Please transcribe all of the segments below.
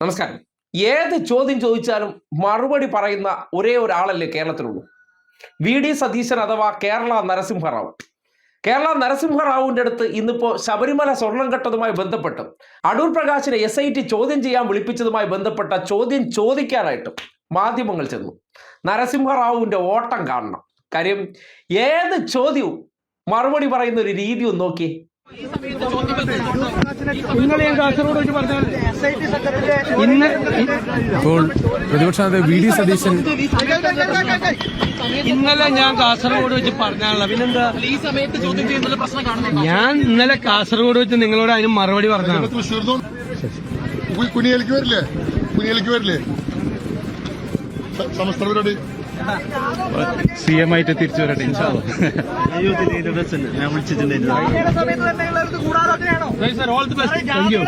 നമസ്കാരം. ഏത് ചോദ്യം ചോദിച്ചാലും മറുപടി പറയുന്ന ഒരേ ഒരാളല്ലേ കേരളത്തിലുള്ളൂ. വി ഡി സതീശൻ അഥവാ കേരള നരസിംഹറാവു. കേരള നരസിംഹറാവുവിൻ്റെ അടുത്ത് ഇന്നിപ്പോൾ ശബരിമല സ്വർണം കെട്ടതുമായി ബന്ധപ്പെട്ട് അടൂർ പ്രകാശിനെ SIT ചോദ്യം ചെയ്യാൻ വിളിപ്പിച്ചതുമായി ബന്ധപ്പെട്ട ചോദ്യം ചോദിക്കാനായിട്ട് മാധ്യമങ്ങൾ ചെന്നു. നരസിംഹറാവുവിൻ്റെ ഓട്ടം കാണണം. കാര്യം ഏത് ചോദ്യവും മറുപടി പറയുന്ന ഒരു രീതി ഒന്ന് നോക്കി. ഇന്നലെ ഞാൻ കാസർഗോഡ് വെച്ച് പറഞ്ഞാൽ ഇപ്പോൾ പ്രതിപക്ഷ നേതാവ് വി ഡി സതീശൻ ഇന്നലെ ഞാൻ കാസർഗോഡ് വെച്ച് പറഞ്ഞാണല്ലോ. പിന്നെന്താ ഈ സമയത്ത് ചോദ്യം ചെയ്യുന്ന പ്രശ്നം കാണുന്നുണ്ടോ? ഞാൻ ഇന്നലെ കാസർഗോഡ് വെച്ച് നിങ്ങളോട് അതിന് മറുപടി പറഞ്ഞാണ്. കുനിയലിക്ക് വരില്ലേ സമസ്ത പരിപാടി CM ആയിട്ട് തിരിച്ചു വരട്ടെ. ഞാൻ വിളിച്ചിട്ടുണ്ടായിരുന്നു. All the best. Thank you.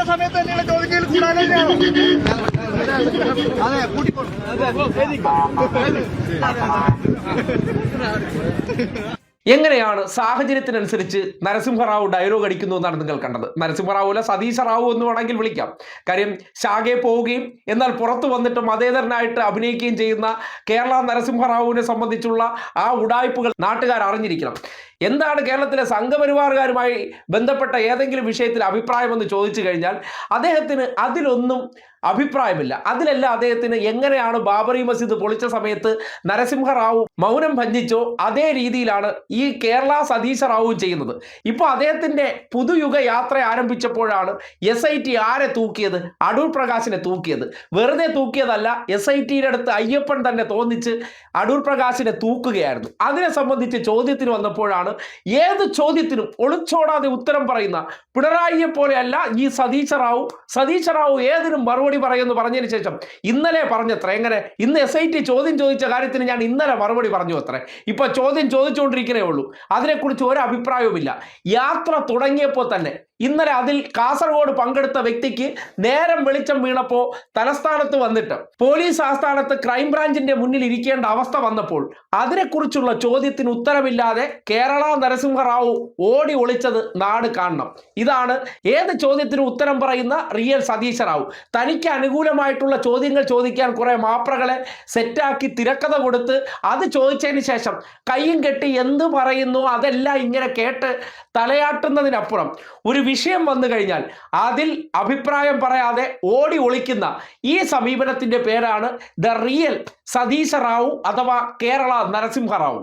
എങ്ങനെയാണ് സാഹചര്യത്തിനനുസരിച്ച് നരസിംഹറാവു ഡയലോഗ് അടിക്കുന്നു എന്നാണ് നിങ്ങൾ കണ്ടത്. നരസിംഹറാവുല സതീശ റാവു എന്ന് വേണമെങ്കിൽ വിളിക്കാം. കാര്യം ശാഖയെ പോവുകയും എന്നാൽ പുറത്തു വന്നിട്ട് മതേതരനായിട്ട് അഭിനയിക്കുകയും ചെയ്യുന്ന കേരള നരസിംഹറാവുവിനെ സംബന്ധിച്ചുള്ള ആ ഉടായ്പകൾ നാട്ടുകാർ അറിഞ്ഞിരിക്കണം. എന്താണ് കേരളത്തിലെ സംഘപരിവാറുകാരുമായി ബന്ധപ്പെട്ട ഏതെങ്കിലും വിഷയത്തിൽ അഭിപ്രായമെന്ന് ചോദിച്ചു കഴിഞ്ഞാൽ അദ്ദേഹത്തിന് അതിലൊന്നും അഭിപ്രായമില്ല. അതിലല്ല അദ്ദേഹത്തിന് എങ്ങനെയാണ് ബാബറി മസ്ജിദ് പൊളിച്ച സമയത്ത് നരസിംഹറാവു മൗനം ഭഞ്ജിച്ചോ അതേ രീതിയിലാണ് ഈ കേരള സതീശ റാവുവും ചെയ്യുന്നത്. ഇപ്പോൾ അദ്ദേഹത്തിൻ്റെ പുതുയുഗ യാത്ര ആരംഭിച്ചപ്പോഴാണ് SIT ആരെ തൂക്കിയത്? അടൂർ പ്രകാശിനെ തൂക്കിയത്. വെറുതെ തൂക്കിയതല്ല, SITയുടെ അടുത്ത് അയ്യപ്പൻ തന്നെ തോന്നിച്ച് അടൂർ പ്രകാശിനെ തൂക്കുകയായിരുന്നു. അതിനെ സംബന്ധിച്ച് ചോദ്യത്തിന് വന്നപ്പോഴാണ് ഏത് ചോദ്യത്തിനും ഒളിച്ചോടാതെ ഉത്തരം പറയുന്ന പിണറായിയെ പോലെയല്ല ഈ സതീശ റാവു ഏതിനും മറുപടി പറയുമെന്ന് പറഞ്ഞതിന് ശേഷം ഇന്നലെ പറഞ്ഞത്ര. എങ്ങനെ? ഇന്ന് SIT ചോദ്യം ചോദിച്ച കാര്യത്തിന് ഞാൻ ഇന്നലെ മറുപടി പറഞ്ഞു അത്രേ. ഇപ്പൊ ചോദ്യം ചോദിച്ചുകൊണ്ടിരിക്കുന്നേ ഉള്ളൂ. അതിനെക്കുറിച്ച് ഒരു അഭിപ്രായവുമില്ല. യാത്ര തുടങ്ങിയപ്പോൾ തന്നെ ഇന്നലെ അതിൽ കാസർഗോഡ് പങ്കെടുത്ത വ്യക്തിക്ക് നേരം വെളിച്ചം വീണപ്പോൾ തലസ്ഥാനത്ത് വന്നിട്ട് പോലീസ് ആസ്ഥാനത്ത് ക്രൈംബ്രാഞ്ചിന്റെ മുന്നിൽ ഇരിക്കേണ്ട അവസ്ഥ വന്നപ്പോൾ അതിനെക്കുറിച്ചുള്ള ചോദ്യത്തിന് ഉത്തരമില്ലാതെ കേരള നരസിംഹറാവു ഓടി ഒളിച്ചത് നാട് കാണണം. ഇതാണ് ഏത് ചോദ്യത്തിനും ഉത്തരം പറയുന്ന റിയൽ സതീശ റാവു. തനിക്ക് അനുകൂലമായിട്ടുള്ള ചോദ്യങ്ങൾ ചോദിക്കാൻ കുറെ മാപ്രകളെ സെറ്റാക്കി തിരക്കഥ കൊടുത്ത് അത് ചോദിച്ചതിന് ശേഷം കയ്യും കെട്ടി എന്ത് പറയുന്നു അതെല്ലാം ഇങ്ങനെ കേട്ട് തലയാട്ടുന്നതിനപ്പുറം ഒരു വിഷയം വന്നു കഴിഞ്ഞാൽ അതിൽ അഭിപ്രായം പറയാതെ ഓടി ഒളിക്കുന്ന ഈ സമീപനത്തിന്റെ പേരാണ് ദ റിയൽ സതീശ റാവു അഥവാ കേരള നരസിംഹറാവു.